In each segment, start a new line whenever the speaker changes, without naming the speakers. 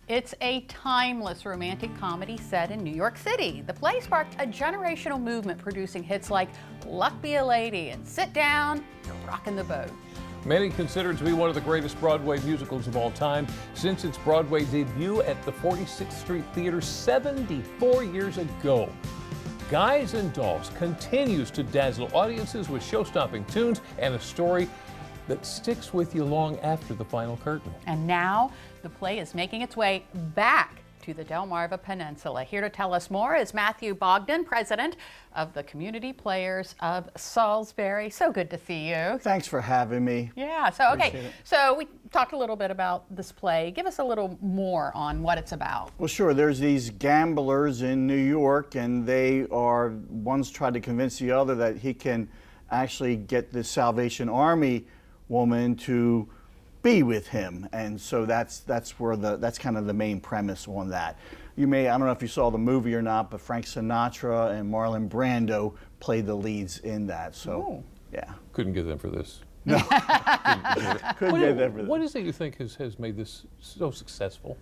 It's a timeless romantic comedy set in New York City. The play sparked a generational movement, producing hits like Luck Be a Lady and Sit Down, You're Rockin' the Boat.
Many consider it to be one of the greatest Broadway musicals of all time since its Broadway debut at the 46th Street Theater 74 years ago. Guys and Dolls continues to dazzle audiences with show-stopping tunes and a story that sticks with you long after the final curtain.
And now the play is making its way back to the Delmarva Peninsula. Here to tell us more is Matthew Bogdan, president of the Community Players of Salisbury. So good to see you.
Thanks for having me.
Yeah, so okay, so we talked a little bit about this play. Give us a little more on what it's about.
Well, sure. There's these gamblers in New York, and one's tried to convince the other that he can actually get the Salvation Army woman to be with him, and so that's kind of the main premise on that. I don't know if you saw the movie or not, but Frank Sinatra and Marlon Brando played the leads in that. So, yeah.
Couldn't get them for this.
No. Couldn't get them for this.
What is it you think has made this so successful?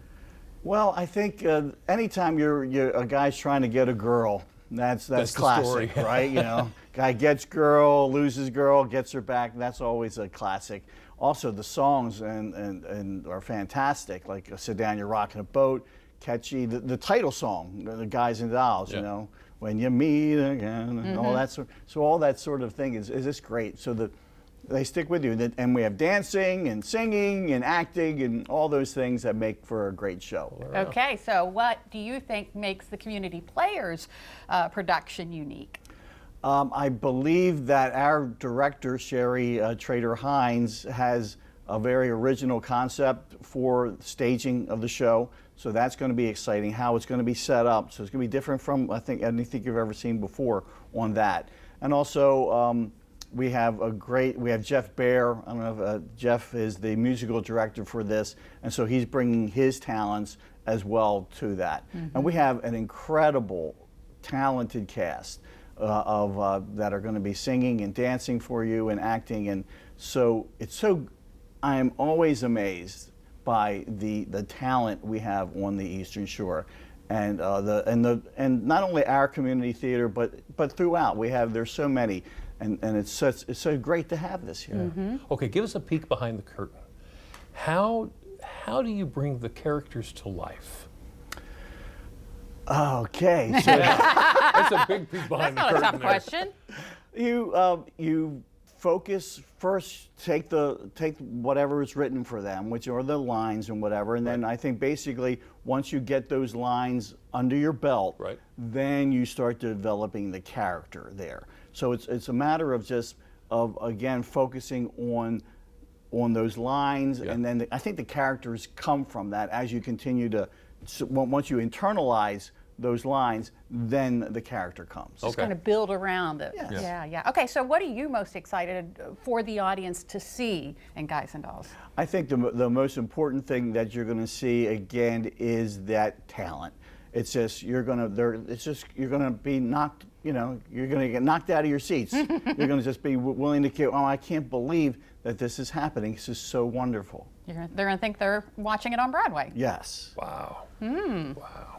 Well, I think anytime you're a guy's trying to get a girl, that's classic,
story.
Right? You know, guy gets girl, loses girl, gets her back. That's always a classic. Also, the songs and are fantastic. Like "Sit Down, You're Rockin' a Boat," catchy. The title song, the Guys and Dolls.
Yeah.
You know, when you meet again, and all that sort. So all that sort of thing is just great. So they stick with you, and we have dancing and singing and acting and all those things that make for a great show.
Okay, so what do you think makes the Community Players production unique?
I believe that our director, Sherry Trader-Hines, has a very original concept for staging of the show. So that's going to be exciting, how it's going to be set up. So it's going to be different from, I think, anything you've ever seen before on that. And also, we have Jeff Baer. I don't know if Jeff is the musical director for this, and so he's bringing his talents as well to that. And we have an incredible, talented cast that are going to be singing and dancing for you and acting, and so I am always amazed by the talent we have on the Eastern Shore, and not only our community theater but throughout. There's so many. And it's so great to have this here.
Okay, give us a peek behind the curtain. How do you bring the characters to life?
Okay, so
That's a big peek behind the curtain.
That's not a tough question.
You focus first. Take whatever is written for them, which are the lines and whatever, and then I think basically once you get those lines under your belt, then you start developing the character there. So it's a matter of again focusing on those lines, and then I think the characters come from that as you continue to. So once you internalize those lines, then the character comes.
Just kind of build around it.
Yes.
Yeah. Okay, so what are you most excited for the audience to see in Guys and Dolls?
I think the most important thing that you're going to see again is that talent. It's just you're going to be knocked. You know, you're going to get knocked out of your seats. You're going to just be willing to get. Oh, I can't believe that this is happening. This is so wonderful.
They're going to think they're watching it on Broadway.
Yes.
Wow.
Wow.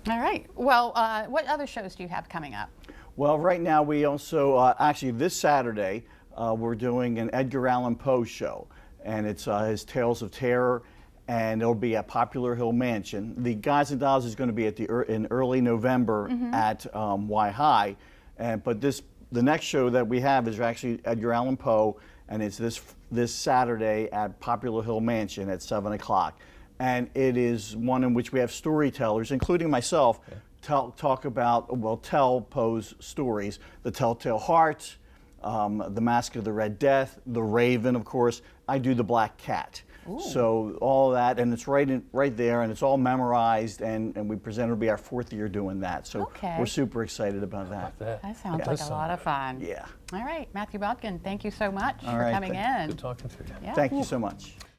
All right. Well, what other shows do you have coming up?
Well, right now we also actually this Saturday we're doing an Edgar Allan Poe show, and it's his Tales of Terror. And it'll be at Poplar Hill Mansion. The Guys and Dolls is going to be in early November at Y High, but the next show that we have is actually Edgar Allan Poe, and it's this Saturday at Poplar Hill Mansion at 7 o'clock, and it is one in which we have storytellers, including myself, tell Poe's stories: The Telltale Heart, The Mask of the Red Death, The Raven, of course. I do The Black Cat. Ooh. So all that, and it's right there, and it's all memorized, and we present. It'll be our 4th year doing that, so we're super excited about that.
That sounds like a lot of fun.
Yeah.
All right, Matthew Bogdan, thank you so much for coming in.
Good talking to you.
Yeah.
Thank you so much.